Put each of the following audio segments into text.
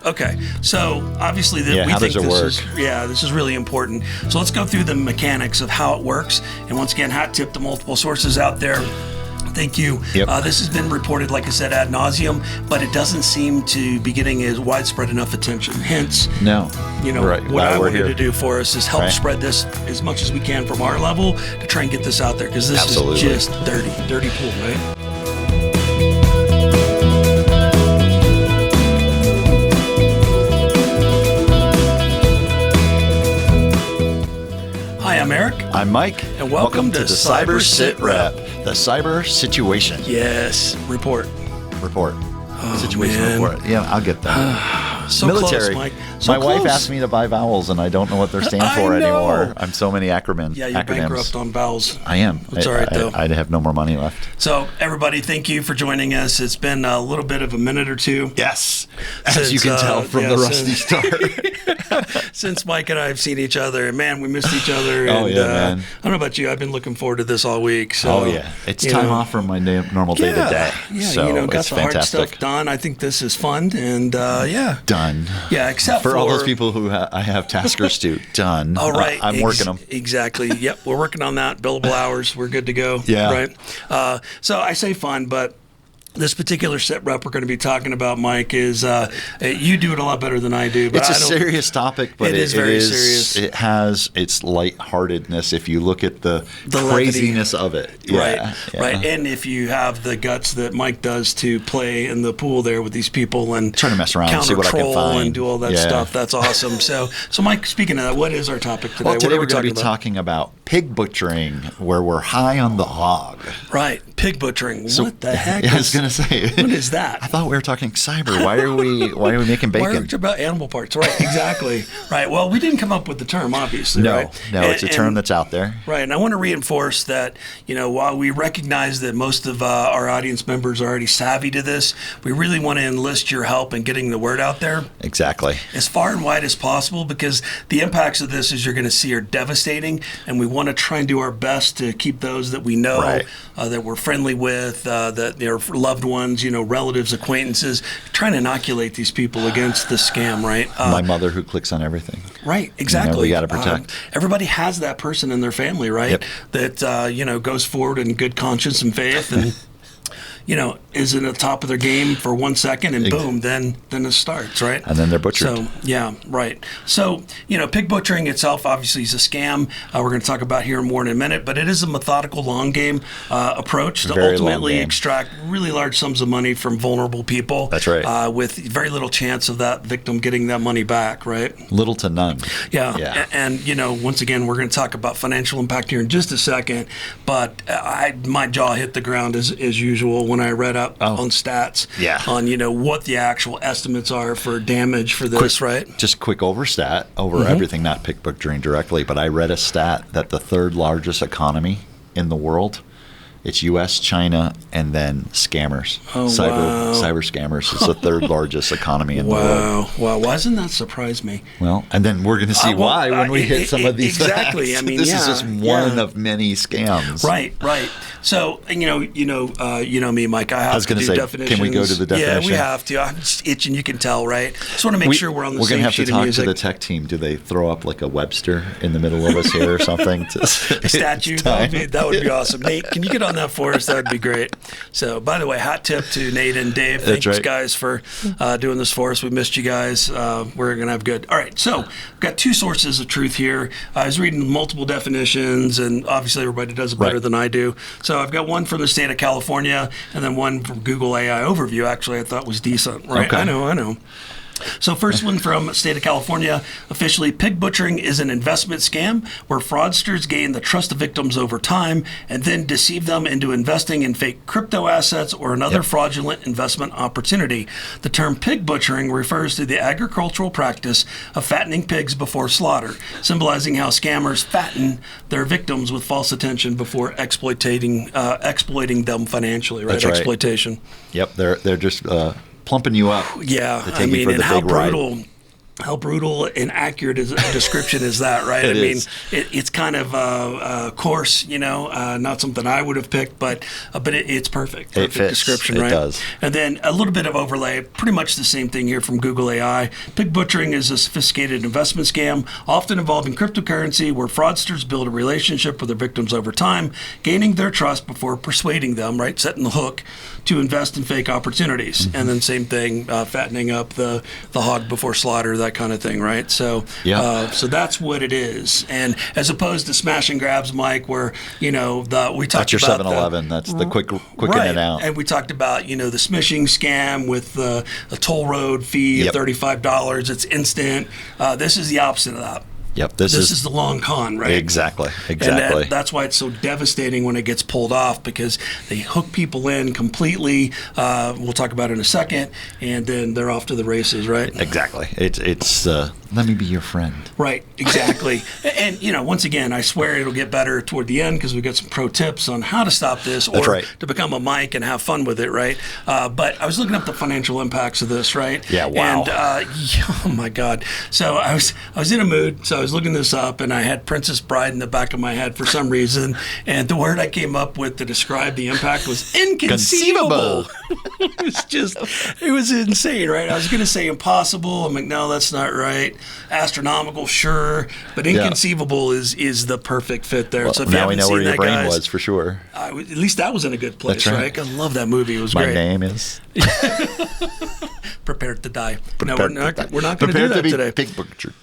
Okay. So obviously, how does it work? This is really important. So let's go through the mechanics of how it works. And once again, hat tip to multiple sources out there. Thank you. Yep. This has been reported, like I said, ad nauseum, but it doesn't seem to be getting as widespread enough attention. Hence, what I wanted to do for us is help spread this as much as we can from our level to try and get this out there, because this is just dirty pool, right? Hi, I'm Eric. I'm Mike. And welcome to the Cyber Sitrep, the cyber situation. Yes, report. Situation report. Yeah, I'll get that. So military. Close, Mike. So My wife close. asked me to buy vowels, and I don't know what they're standing for anymore. I'm so many acronyms. Yeah, you're bankrupt on vowels. I am. It's all right, though. I have no more money left. So, everybody, thank you for joining us. It's been a little bit of a minute or two. Yes, as you can tell from the rusty start. Since Mike and I have seen each other, and man, we missed each other. Man. I don't know about you. I've been looking forward to this all week. So, it's time off from my normal day to day. Yeah, so got it's the fantastic. hard stuff done. I think this is fun, and done. Yeah, except for all those people who I have taskers to done. All right, I'm working them. Exactly. Yep, we're working on that. Billable hours. We're good to go. Yeah. Right. So I say fun, but this particular sit rep we're going to be talking about, Mike, is you do it a lot better than I do. But it's a serious topic, but it is very serious. It has its lightheartedness if you look at the craziness of it. Right. And if you have the guts that Mike does to play in the pool there with these people and trying to mess around and see what I can find and do all that stuff, that's awesome. So Mike, speaking of that, what is our topic today? Well, today we're going to be talking about pig butchering, where we're high on the hog. Right, pig butchering. So, what the heck? I was going to say. What is that? I thought we were talking cyber. Why are we making bacon? Why are we talking about animal parts? Right, exactly. Right. Well, we didn't come up with the term, obviously. No, right? It's a term that's out there. Right, and I want to reinforce that. While we recognize that most of our audience members are already savvy to this, we really want to enlist your help in getting the word out there. Exactly. As far and wide as possible, because the impacts of this, as you're going to see, are devastating, and we want to try and do our best to keep those that we know, that we're friendly with, that they're loved ones, relatives, acquaintances, trying to inoculate these people against the scam, right? My mother, who clicks on everything. Right, exactly. We got to protect. Everybody has that person in their family, right? Yep. That goes forward in good conscience and faith, and is in the top of their game for 1 second, and boom, then it starts, right? And then they're butchered. So, yeah, right. So, pig butchering itself obviously is a scam. We're going to talk about here more in a minute, but it is a methodical long game approach to ultimately extract really large sums of money from vulnerable people. That's right. With very little chance of that victim getting that money back, right? Little to none. Yeah. And once again, we're going to talk about financial impact here in just a second, but my jaw hit the ground as usual when I read up on stats on what the actual estimates are for damage for this, right? Just quick overstat over everything, not pig butchering directly, but I read a stat that the third largest economy in the world, it's U.S., China, and then scammers. Cyber scammers is the third largest economy in the world. Wow. Why doesn't that surprise me? Well, and then we're going to see why when we hit some of these exactly. facts. I mean, this is just one of many scams. Right. So, me, Mike, I have to do definitions. Can we go to the definition? Yeah, we have to. I'm just itching, you can tell, right? Just want to make sure we're on the same sheet of music. We're going to have to talk to the tech team. Do they throw up like a Webster in the middle of us here or something? A statue? That would be awesome. Nate, can you get on that for us? That would be great. So, by the way, hat tip to Nate and Dave. Thanks, guys, for doing this for us. We missed you guys. We're going to have good. All right, so I've got two sources of truth here. I was reading multiple definitions, and obviously everybody does it better than I do. So I've got one from the state of California, and then one from Google AI Overview, actually, I thought was decent. Right? Okay. I know. So first one from state of California, officially, pig butchering is an investment scam where fraudsters gain the trust of victims over time and then deceive them into investing in fake crypto assets or another fraudulent investment opportunity. The term pig butchering refers to the agricultural practice of fattening pigs before slaughter, symbolizing how scammers fatten their victims with false attention before exploiting them financially, right? That's right. Exploitation. Yep, they're just plumping you up. Yeah, to take you for the and how big ride. brutal how brutal and accurate is a description is that, right? It mean, is. it's kind of coarse, not something I would have picked, but it's perfect. It fits. Description, It right? does. And then a little bit of overlay, pretty much the same thing here from Google AI. Pig butchering is a sophisticated investment scam, often involving cryptocurrency, where fraudsters build a relationship with their victims over time, gaining their trust before persuading them, right, setting the hook to invest in fake opportunities. And then same thing, fattening up the hog before slaughter, that kind of thing, right? So, so that's what it is. And as opposed to smash and grabs, Mike, where we talked That's your about 7-Eleven. That's the quick right. in and out. And we talked about the smishing scam with a toll road fee of $35. It's instant. This is the opposite of that. Yep. This is the long con, right? Exactly. And that's why it's so devastating when it gets pulled off, because they hook people in completely. We'll talk about it in a second, and then they're off to the races, right? Exactly. It's let me be your friend. Right, exactly. And once again, I swear it'll get better toward the end, because we got some pro tips on how to stop this, or to become a Mike and have fun with it, right? But I was looking up the financial impacts of this, right? Yeah. Wow. And oh my God. So I was in a mood. So I was looking this up, and I had Princess Bride in the back of my head for some reason, and the word I came up with to describe the impact was inconceivable. It was insane, right? I was going to say impossible. I'm like, no, that's not right. Astronomical, sure, but inconceivable is the perfect fit there. Well, so if you now we haven't know seen where your that, brain guys, was for sure. at least that was in a good place, That's right. I love that movie. It was My great. name is Prepared to die. No, Prepared we're not going to do that today. Pig butcher.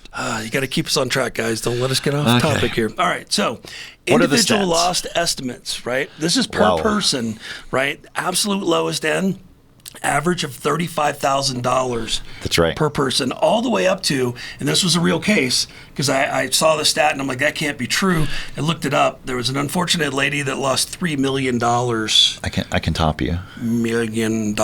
You got to keep us on track, guys. Don't let us get off topic here. All right. So, What are the individual stats? lost estimates, right? This is per person, right? Absolute lowest end, average of $35,000. That's right. Per person, all the way up to, and this was a real case, because I saw the stat and I'm like, that can't be true. I looked it up. There was an unfortunate lady that lost $3 million. I can top you. $1 million.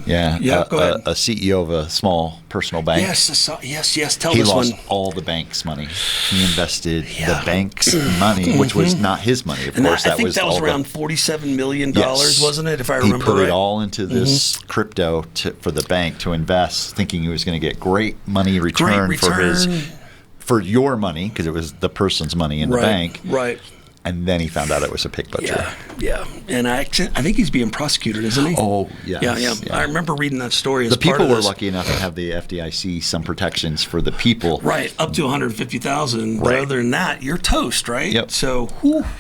Yeah. Yeah. Go ahead. A CEO of a small personal bank. Yes. Tell He this lost one. all the bank's money. He invested the bank's money, which was not his money. Of course, I think that was all around $47 million, Yes. wasn't it? If I He remember put right. it all into this crypto for the bank to invest, thinking he was going to get great money return. For your money, because it was the person's money in the bank. Right. And then he found out it was a pig butcher. Yeah. And I think he's being prosecuted, isn't he? Oh, yes. Yeah. I remember reading that story. The people were lucky enough to have the FDIC some protections for the people. Right, up to $150,000. But Right. other than that, you're toast, right? Yep. So,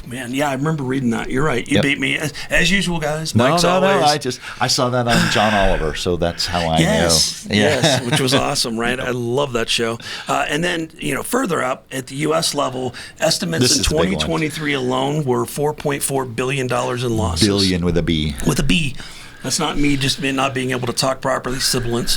man, I remember reading that. You're right. You beat me as usual, guys. No, Mike's no. always. I saw that on John Oliver, so that's how I know. Yes, which was awesome, right? I love that show. And then, further up at the U.S. level, estimates in 2023 alone were $4.4 billion in losses. Billion with a B. With a B. That's not me just not being able to talk properly, sibilance,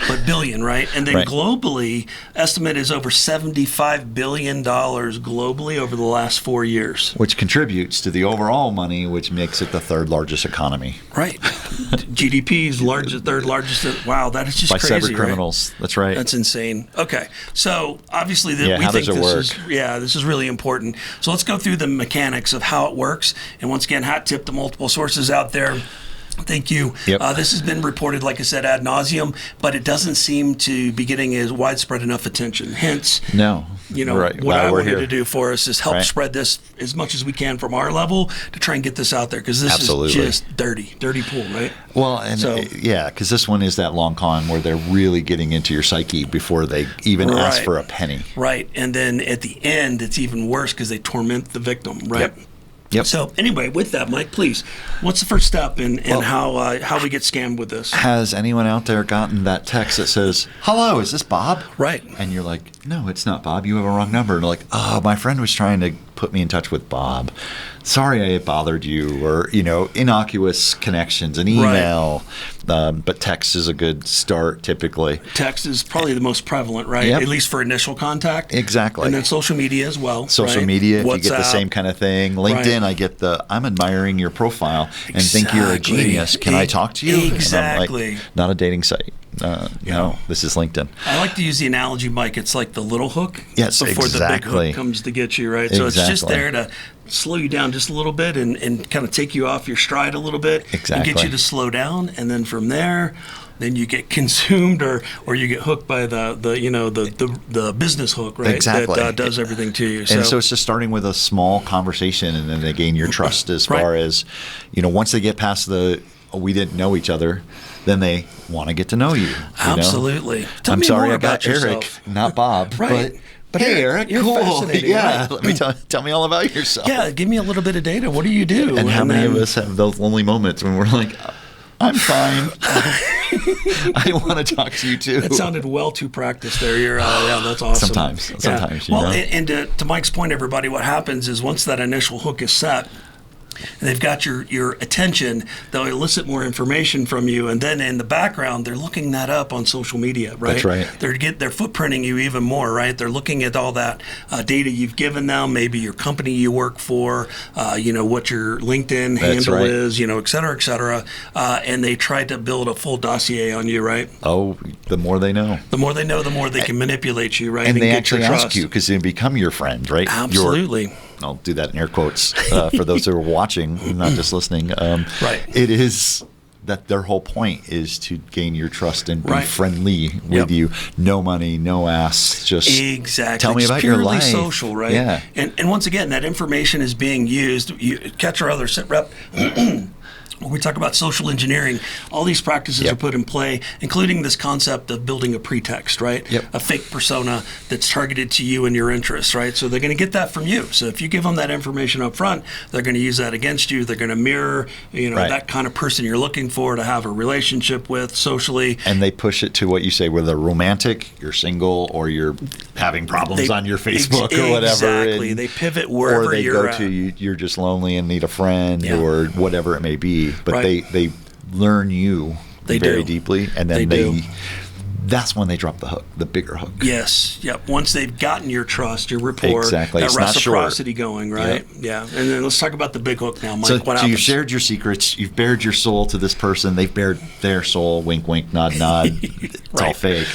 but billion, right? And then globally, estimate is over $75 billion globally over the last 4 years. Which contributes to the overall money, which makes it the third largest economy. Right. GDP's third largest. Wow, that is just by crazy, cyber criminals. Right? That's right. That's insane. Okay, so obviously we how think does it work? This is really important. So let's go through the mechanics of how it works. And once again, hat tip to multiple sources out there. Thank you. Yep. This has been reported, like I said, ad nauseum, but it doesn't seem to be getting as widespread enough attention. Hence, what I wanted to do for us is help spread this as much as we can from our level to try and get this out there, because this is just dirty pool, right? Well, and because this one is that long con where they're really getting into your psyche before they even ask for a penny. Right, and then at the end, it's even worse because they torment the victim, right? Yep. So anyway, with that, Mike, please, what's the first step in how we get scammed with this? Has anyone out there gotten that text that says, "Hello, is this Bob?" Right. And you're like, "No, it's not Bob. You have a wrong number." And like, "Oh, my friend was trying to put me in touch with Bob. Sorry I bothered you," or innocuous connections, an email. But text is a good start typically. Text is probably the most prevalent, right? Yep. At least for initial contact. Exactly. And then social media as well. Social media, if you get the same kind of thing. LinkedIn, I get I'm admiring your profile and think you're a genius. Can I talk to you? Exactly. And I'm like, not a dating site. No, this is LinkedIn. I like to use the analogy, Mike. It's like the little hook before the big hook comes to get you, right? So it's just there to slow you down just a little bit and kind of take you off your stride a little bit and get you to slow down. And then from there, then you get consumed or you get hooked by the business hook, right? Exactly. That does everything to you. And so it's just starting with a small conversation, and then they gain your trust as far as, once they get past we didn't know each other, then they want to get to know you. Absolutely. I'm sorry I got Eric, not Bob. Right. But hey, Eric, you're cool. Fascinating, yeah, right? let me tell me all about yourself. Yeah, give me a little bit of data. What do you do? And how many of us have those lonely moments when we're like, I'm fine. I want to talk to you too. That sounded well too practiced there. Yeah, that's awesome. Sometimes. Well, and to Mike's point, everybody, what happens is once that initial hook is set, and they've got your attention, they'll elicit more information from you, and then in the background they're looking that up on social media, right? That's right. They're footprinting you even more, right? They're looking at all that data you've given them, maybe your company you work for, what your LinkedIn handle is, et cetera, and they try to build a full dossier on you, right? Oh, the more they know. The more they know, the more they can manipulate you, right? And they get actually your ask trust. you because they become your friend, right? Absolutely. I'll do that in air quotes for those who are watching, not just listening. Right. It is that their whole point is to gain your trust and be friendly with you. No money, no ass. Just tell me about your life. Purely social, right? Yeah. And once again, that information is being used. You catch our other Sitrep. When we talk about social engineering, all these practices are put in play, including this concept of building a pretext, right? Yep. A fake persona that's targeted to you and your interests, right? So they're going to get that from you. So if you give them that information up front, they're going to use that against you. They're going to mirror, that kind of person you're looking for to have a relationship with socially. And they push it to what you say, whether romantic, you're single, or you're having problems on your Facebook or whatever. Exactly. They pivot wherever you're at. Or they go to you're just lonely and need a friend or whatever it may be. But they learn you very deeply, and then that's when they drop the hook, the bigger hook. Yes. Yep. Once they've gotten your trust, your rapport, that it's reciprocity going, right? Yep. Yeah. And then let's talk about the big hook now, Mike. So what happens? You've shared your secrets, you've bared your soul to this person, they've bared their soul, wink, wink, nod, nod. It's all fake.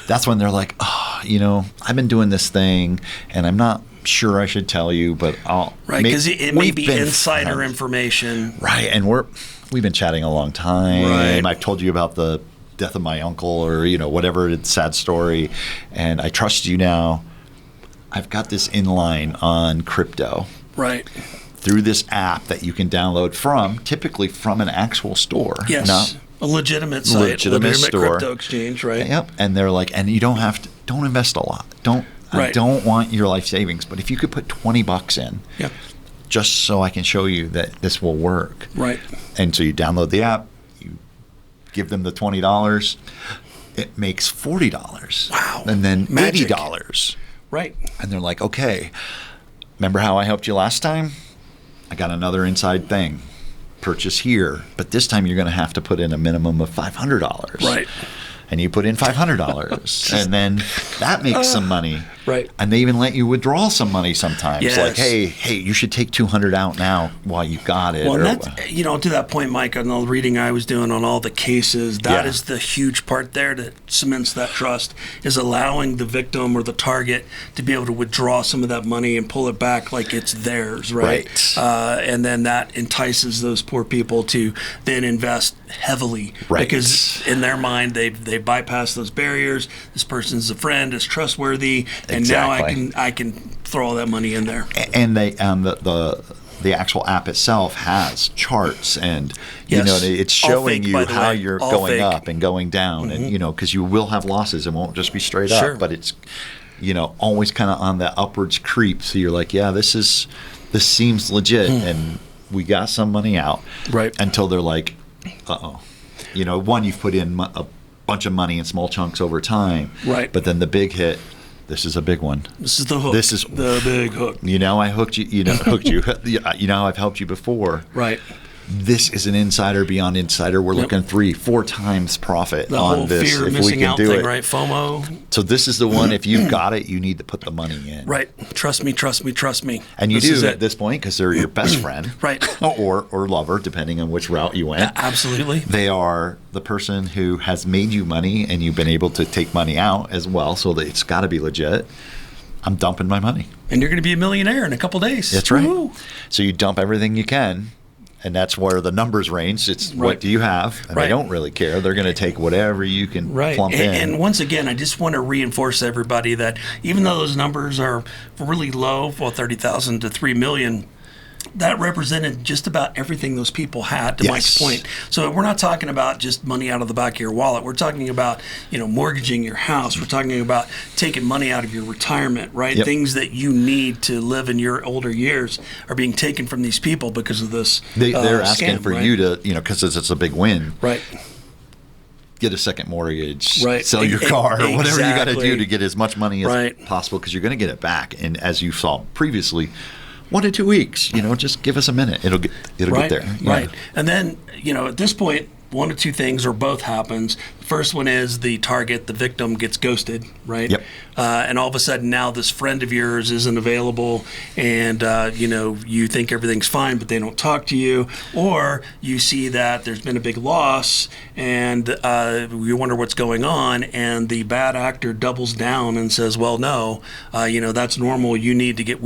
That's when they're like, I've been doing this thing, and I'm not sure I should tell you, but I'll. Right, because it may be insider information. Right, and we've been chatting a long time. Right. I've told you about the death of my uncle, or whatever, it's a sad story, and I trust you now. I've got this inline on crypto. Right. Through this app that you can download typically from an actual store. Yes. Not a legitimate site, legitimate store. Crypto exchange, right? Yep. And they're like, and you don't invest a lot. I don't want your life savings, but if you could put $20 in, just so I can show you that this will work. Right. And so you download the app, you give them the $20, it makes $40. Wow. And then Magic. $80. Right. And they're like, okay, remember how I helped you last time? I got another inside thing. Purchase here, but this time you're going to have to put in a minimum of $500. Right. And you put in $500, and then that makes some money. Right. And they even let you withdraw some money sometimes. Yes. Like, hey, you should take $200 out now while you got it. Well, that's, to that point, Mike, on the reading I was doing on all the cases, that is the huge part there that cements that trust, is allowing the victim or the target to be able to withdraw some of that money and pull it back like it's theirs, right? And then that entices those poor people to then invest heavily. Right. Because in their mind, they bypass those barriers. This person's a friend, is trustworthy, and now I can throw all that money in there. And they the actual app itself has charts, and it's showing you how you're going up and going down, and because you will have losses. It won't just be straight up, but it's always kind of on that upwards creep. So you're like, this seems legit, and we got some money out, right? Until they're like, one, you've put in a bunch of money in small chunks over time, right? But then the big hit. This is a big one. This is the hook. This is the big hook. I hooked you. Hooked you. I've helped you before. Right. This is an insider beyond insider. We're looking 3-4 times profit on this fear if missing we can out do thing, it. Right? FOMO. So this is the one. If you've got it, you need to put the money in. Right. Trust me. Trust me. Trust me. And you do at this point because they're your best friend, right? Or lover, depending on which route you went. Absolutely. They are the person who has made you money, and you've been able to take money out as well. So that it's got to be legit. I'm dumping my money. And you're going to be a millionaire in a couple days. That's right. Woo-hoo. So you dump everything you can, And that's where the numbers range. It's what do you have? And they don't really care. They're going to take whatever you can plump in. And once again, I just want to reinforce everybody that even though those numbers are really low, 30,000 to 3 million, that represented just about everything those people had, to Mike's point. So we're not talking about just money out of the back of your wallet. We're talking about, mortgaging your house. We're talking about taking money out of your retirement, right? Things that you need to live in your older years are being taken from these people because of this They're asking scam, for you to, because it's a big win. Right. Get a second mortgage, right. sell your car, or whatever you got to do to get as much money as possible, because you're going to get it back. And as you saw previously, 1 to 2 weeks, just give us a minute. It'll get there. Right. And then, at this point, one of two things or both happens. The first one is the target, the victim, gets ghosted, right? Yep. And all of a sudden now this friend of yours isn't available, and you think everything's fine, but they don't talk to you, or you see that there's been a big loss, and you wonder what's going on, and the bad actor doubles down and says, "Well, no, that's normal. We need to get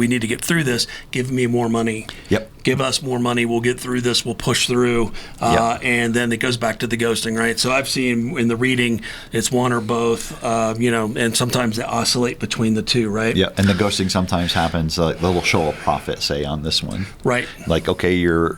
through this. Give me more money. Yep. Give us more money. We'll get through this. We'll push through." And then it goes back to the ghosting, right? So I've seen in the reading it's one or both, and sometimes they oscillate between the two, right? Yeah, and the ghosting sometimes happens. They'll show a profit, say, on this one. Right. Like, okay, your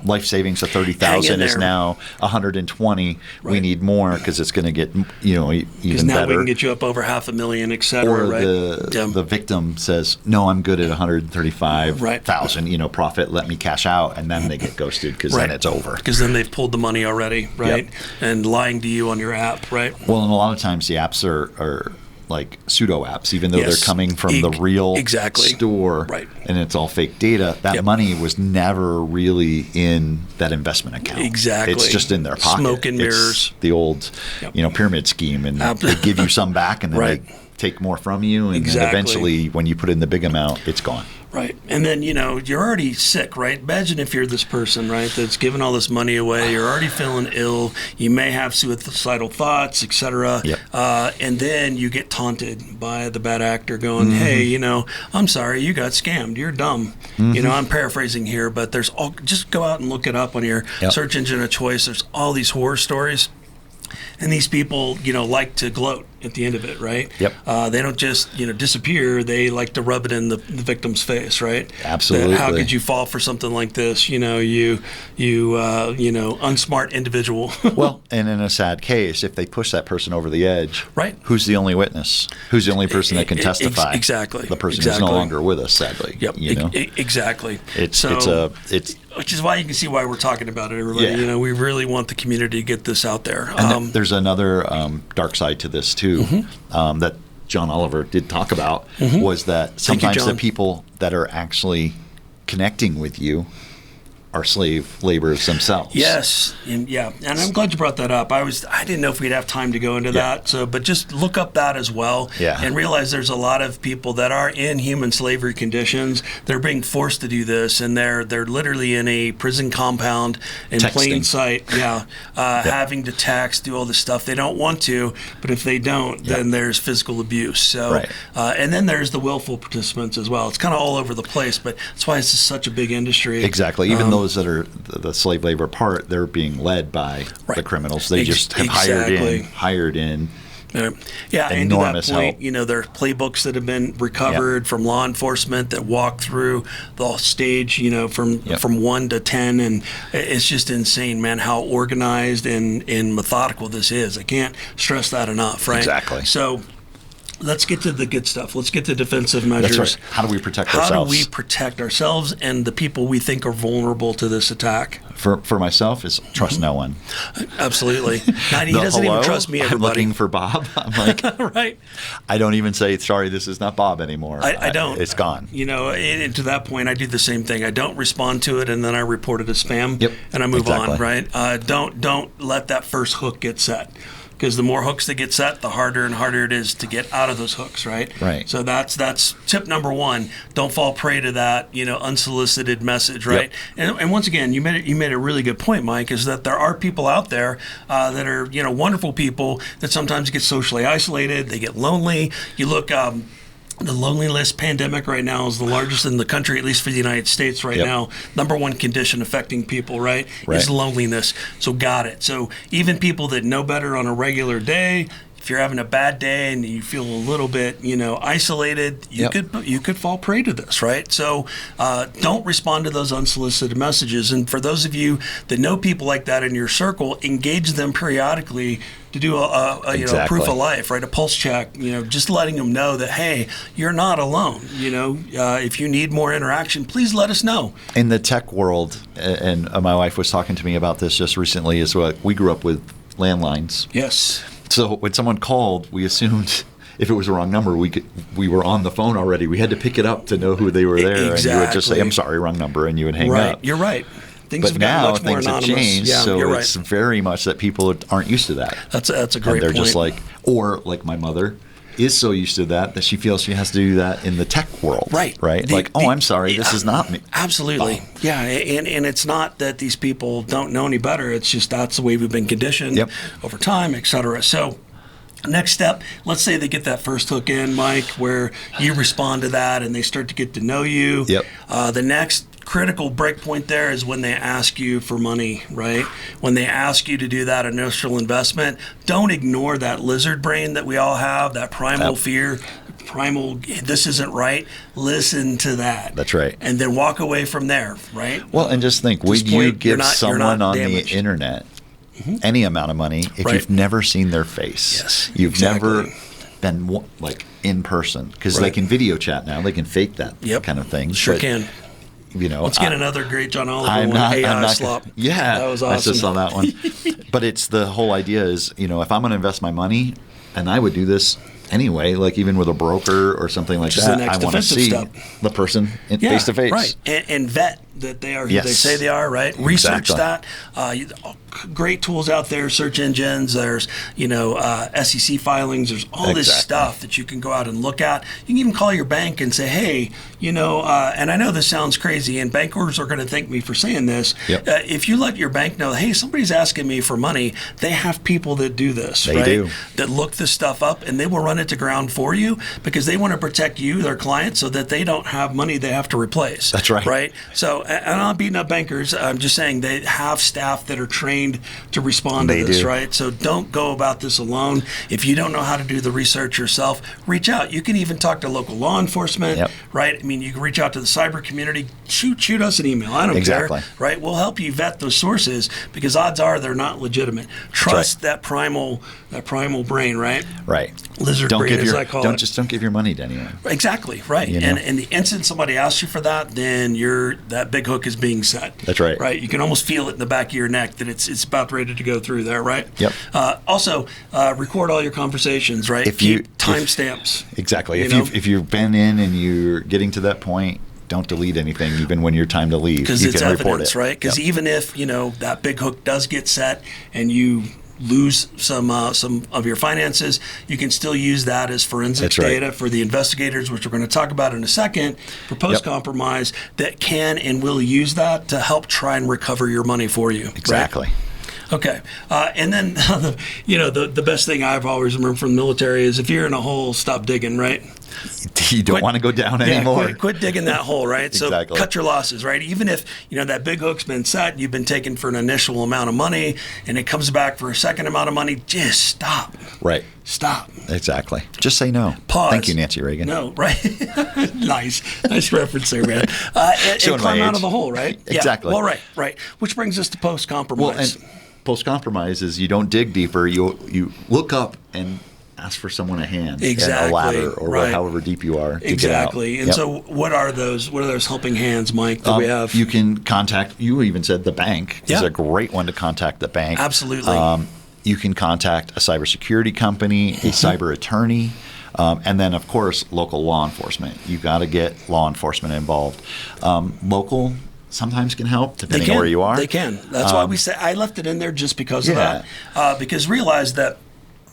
life savings of 30,000 is now 120. Right. We need more because it's going to get even because now better. we can get you up over $500,000, et cetera, or right? the victim says, "No, I'm good at 135,000. Profit. Let me cash out," and then they get ghosted because then it's over. Because then they've pulled the money already, right? And lying to you on your app, right? Well, and a lot of times the apps are like pseudo apps, even though they're coming from the real store, and it's all fake data. That money was never really in that investment account. Exactly. It's just in their pocket. Smoke and mirrors. It's the old, pyramid scheme, and they give you some back, and then they take more from you, and then eventually, when you put in the big amount, it's gone. Right. And then, you're already sick, right? Imagine if you're this person, right, that's giving all this money away. You're already feeling ill. You may have suicidal thoughts, et cetera. And then you get taunted by the bad actor going, "Hey, I'm sorry, you got scammed. You're dumb." I'm paraphrasing here, but just go out and look it up on your search engine of choice. There's all these horror stories. And these people, like to gloat at the end of it, right? They don't just, disappear. They like to rub it in the victim's face, right? Absolutely. That, how could you fall for something like this? You unsmart individual. Well, and in a sad case, if they push that person over the edge, who's the only witness? Who's the only person that can testify? Exactly. The person who's no longer with us, sadly. Exactly. It's which is why you can see why we're talking about it, everybody. We really want the community to get this out there. And there's another dark side to this too, that John Oliver did talk about, was that sometimes the people that are actually connecting with you are slave laborers themselves. Yes, and I'm glad you brought that up. I didn't know if we'd have time to go into that. So, but just look up that as well, and realize there's a lot of people that are in human slavery conditions. They're being forced to do this, and they're literally in a prison compound in plain sight. Having to text, do all this stuff. They don't want to, but if they don't, then there's physical abuse. So, and then there's the willful participants as well. It's kind of all over the place, but that's why it's such a big industry. Exactly. Even those that are the slave labor part, they're being led by the criminals. They just have hired in. And to that point, there are playbooks that have been recovered from law enforcement that walk through the stage, from 1 to 10, and it's just insane, man, how organized and methodical this is. I can't stress that enough, right? Exactly. So let's get to the good stuff. Let's get to defensive measures. That's right. How do we protect ourselves? How do we protect ourselves and the people we think are vulnerable to this attack? For myself, is trust no one. He doesn't even trust me, everybody. I'm looking for Bob. I'm like, right. I don't even say, sorry, this is not Bob anymore. I don't. It's gone. And to that point, I do the same thing. I don't respond to it, and then I report it as spam, and I move on, right? Don't let that first hook get set. Because the more hooks that get set, the harder and harder it is to get out of those hooks, right? Right. So that's tip number one. Don't fall prey to that, unsolicited message, right? And once again, you made a really good point, Mike, is that there are people out there that are, wonderful people that sometimes get socially isolated. They get lonely. You look. The loneliness pandemic right now is the largest in the country, at least for the United States right now. Number one condition affecting people, right, is loneliness. So got it. So even people that know better on a regular day, if you're having a bad day and you feel a little bit, isolated, you could fall prey to this, right? So don't respond to those unsolicited messages. And for those of you that know people like that in your circle, engage them periodically to do a proof of life, right? A pulse check, just letting them know that, hey, you're not alone. If you need more interaction, please let us know. In the tech world, and my wife was talking to me about this just recently, is what we grew up with landlines. Yes. So when someone called, we assumed if it was a wrong number, we were on the phone already. We had to pick it up to know who they were there. Exactly. And you would just say, I'm sorry, wrong number, and you would hang up. You're right. Things but now much more things have changed, so it's very much that people aren't used to that. That's a great point. They're just like my mother is so used to that she feels she has to do that in the tech world. Right. I'm sorry, this is not me. Absolutely. Oh. Yeah, and it's not that these people don't know any better. It's just that's the way we've been conditioned over time, et cetera. So next step, let's say they get that first hook in, Mike, where you respond to that and they start to get to know you. The next critical break point there is when they ask you for money, right? When they ask you to do that initial investment, don't ignore that lizard brain that we all have, that primal fear, this isn't right. Listen to that. That's right. And then walk away from there, right? Well, and just think, would you give someone on the internet any amount of money if you've never seen their face? Yes, you've never been in person, because they can video chat now. They can fake that kind of thing. Sure can. Let's get another great John Oliver AI slop. Yeah, that was awesome. I just saw that one. But it's the whole idea is, if I'm going to invest my money, and I would do this anyway, like even with a broker or something like that, I want to see the person face to face. Right, and vet that they are who they say they are, right? Research that. Great tools out there, search engines, there's, SEC filings, there's all this stuff that you can go out and look at. You can even call your bank and say, hey, and I know this sounds crazy, and bankers are going to thank me for saying this. If you let your bank know, hey, somebody's asking me for money, they have people that do this, that look this stuff up, and they will run it to ground for you because they want to protect you, their client, so that they don't have money they have to replace. That's right. Right? So, and I'm not beating up bankers. I'm just saying they have staff that are trained to respond to this, right? So don't go about this alone. If you don't know how to do the research yourself, reach out. You can even talk to local law enforcement, right? I mean, you can reach out to the cyber community. Shoot us an email. I don't care, right? We'll help you vet those sources because odds are they're not legitimate. Trust that primal brain, right? Right. Lizard brain, as I call it. Don't give your money to anyone. Exactly, right. And the instant somebody asks you for that, then that big hook is being set. That's right. Right. You can almost feel it in the back of your neck that it's about ready to go through there, right? Also, record all your conversations, right? Keep timestamps. Exactly. If you've been in and you're getting to that point, don't delete anything, even when your time to leave. Because it's evidence, right? Because even if that big hook does get set and you lose some of your finances, you can still use that as forensic data for the investigators, which we're going to talk about in a second, for post-compromise that can and will use that to help try and recover your money for you. Exactly. Right? Okay. And then, the best thing I've always remembered from the military is if you're in a hole, stop digging, right? You don't want to go down anymore. Quit digging that hole, right? So cut your losses, right? Even if, that big hook's been set, you've been taken for an initial amount of money, and it comes back for a second amount of money, just stop. Right. Stop. Exactly. Just say no. Pause. Thank you, Nancy Reagan. No, right? Nice reference there, man. And climb out of the hole, right? Exactly. Yeah. Well, right. Which brings us to post-compromise. Well, and post-compromise is you don't dig deeper. You look up and ask for someone a hand, and a ladder, or however deep you are to get out. And so what are those helping hands, Mike, that we have? You can contact, you even said the bank is a great one to contact the bank. Absolutely. You can contact a cybersecurity company, a cyber attorney, and then, of course, local law enforcement. You've got to get law enforcement involved. Local sometimes can help, depending on where you are. They can. That's why we say I left it in there just because of that. Because realize that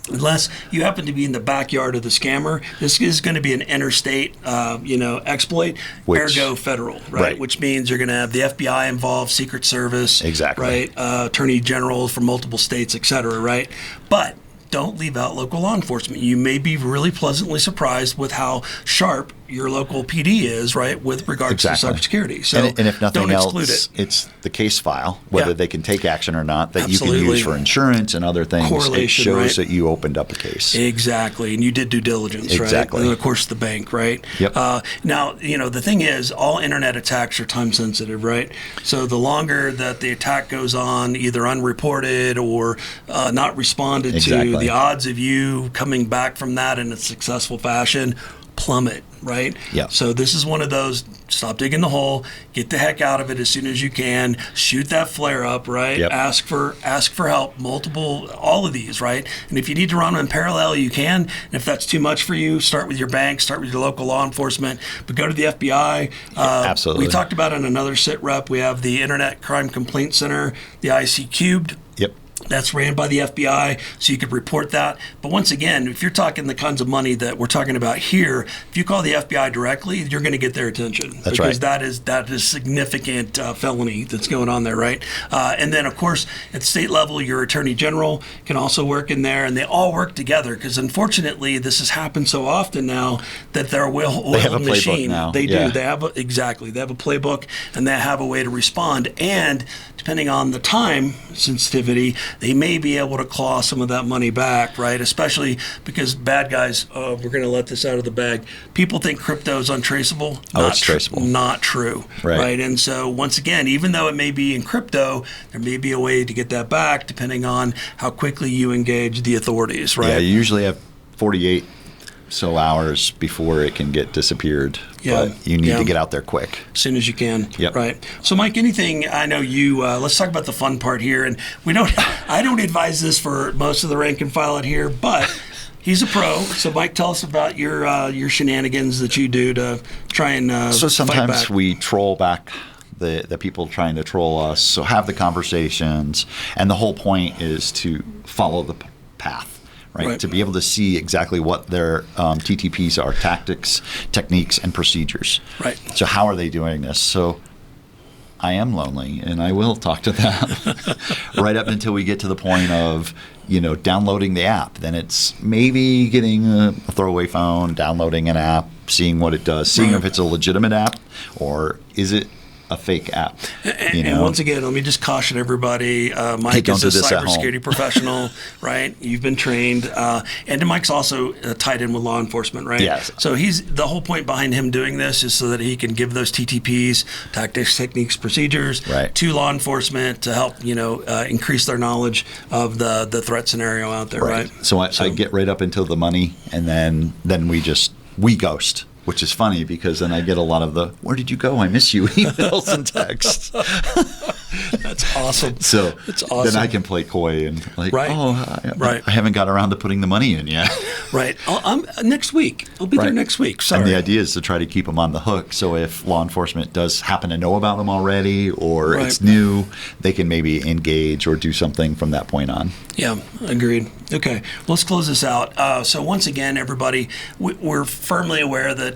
unless you happen to be in the backyard of the scammer, this is going to be an interstate, exploit, ergo federal, right? Which means you're going to have the FBI involved, Secret Service, right? Attorney generals from multiple states, et cetera, right? But don't leave out local law enforcement. You may be really pleasantly surprised with how sharp your local PD is, right, with regards to cybersecurity. So and if nothing don't else, exclude it. It's the case file, whether they can take action or not, that Absolutely. you can use for insurance and other things. Correlation, it shows right? that you opened up a case. Exactly, and you did due diligence, Exactly. right? And of course the bank, right? Yep. Now, the thing is, all internet attacks are time sensitive, right? So the longer that the attack goes on, either unreported or not responded to, the odds of you coming back from that in a successful fashion plummet, right? Yeah. So this is one of those, stop digging the hole, get the heck out of it as soon as you can, shoot that flare up, right? Yep. Ask for help, all of these, right? And if you need to run them in parallel, you can. And if that's too much for you, start with your bank, start with your local law enforcement, but go to the FBI. Absolutely. We talked about in another SITREP, we have the Internet Crime Complaint Center, the IC Cubed. Yep. That's ran by the FBI, so you could report that. But once again, if you're talking the kinds of money that we're talking about here, if you call the FBI directly, you're going to get their attention. That's because right. that is significant felony that's going on there, right? And then, of course, at the state level, your attorney general can also work in there, and they all work together. Because unfortunately, this has happened so often now that they're a well-oiled machine. Now. They Yeah. do. They have They have a playbook, and they have a way to respond. And depending on the time sensitivity, they may be able to claw some of that money back, right? Especially because bad guys, we're going to let this out of the bag. People think crypto is untraceable. It's traceable. Not true, right? And so once again, even though it may be in crypto, there may be a way to get that back depending on how quickly you engage the authorities, right? Yeah, you usually have 48 hours before it can get disappeared. Yeah. But you need to get out there quick. As soon as you can. Yep. Right. So, Mike, anything, I know you, let's talk about the fun part here. And I don't advise this for most of the rank and file out here, but he's a pro. So, Mike, tell us about your shenanigans that you do to try and So fight sometimes back. we troll back the people trying to troll us. So have the conversations. And the whole point is to follow the path. Right? To be able to see exactly what their TTPs are, tactics, techniques, and procedures. Right. So how are they doing this? So I am lonely, and I will talk to them right up until we get to the point of, downloading the app. Then it's maybe getting a throwaway phone, downloading an app, seeing what it does, seeing if it's a legitimate app or is it a fake app. And once again, let me just caution everybody. Mike is a cybersecurity professional, right? You've been trained. And Mike's also tied in with law enforcement, right? Yes. So the whole point behind him doing this is so that he can give those TTPs, tactics, techniques, procedures, to law enforcement to help, increase their knowledge of the threat scenario out there, right? So I get right up into the money, and then we ghost. Which is funny because then I get a lot of the "Where did you go? I miss you" emails and texts. That's awesome. So it's awesome. Then I can play coy and I haven't got around to putting the money in yet. Right. Next week. I'll be there next week. Sorry. And the idea is to try to keep them on the hook. So if law enforcement does happen to know about them already or it's new, they can maybe engage or do something from that point on. Yeah, agreed. Okay, let's close this out. So once again, everybody, we're firmly aware that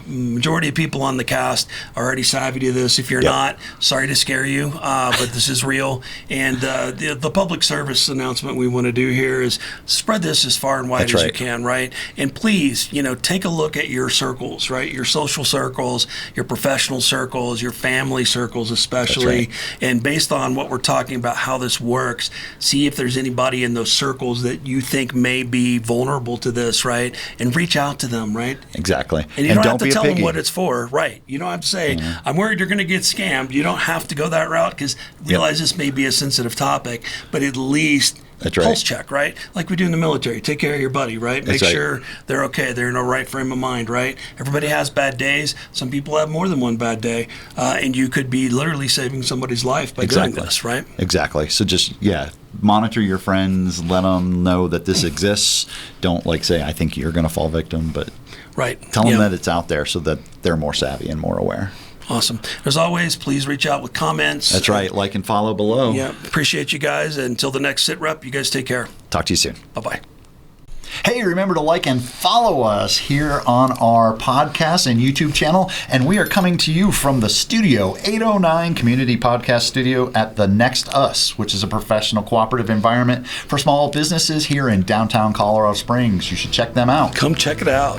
majority of people on the cast are already savvy to this. If you're not, sorry to scare you, but this is real. And the public service announcement we want to do here is spread this as far and wide as you can, right? And please, take a look at your circles, right? Your social circles, your professional circles, your family circles especially. And based on what we're talking about, how this works, see if there's anybody in those circles that you think may be vulnerable to this, right? And reach out to them, right? Exactly. And you don't have to tell them what it's for, right? You don't have to say, I'm worried you're going to get scammed. You don't have to go that route because realize this may be a sensitive topic, but at least pulse check, right? Like we do in the military. Take care of your buddy, right? Make sure they're okay. They're in a right frame of mind, right? Everybody has bad days. Some people have more than one bad day. And you could be literally saving somebody's life by doing this, right? Exactly. So just, monitor your friends. Let them know that this exists. Don't say, I think you're going to fall victim, but tell them that it's out there so that they're more savvy and more aware. Awesome. As always, please reach out with comments. That's right. Like and follow below. Yeah. Appreciate you guys. Until the next SITREP, you guys take care. Talk to you soon. Bye-bye. Hey, remember to like and follow us here on our podcast and YouTube channel. And we are coming to you from the Studio 809 Community Podcast Studio at the Next Us, which is a professional cooperative environment for small businesses here in downtown Colorado Springs. You should check them out. Come check it out.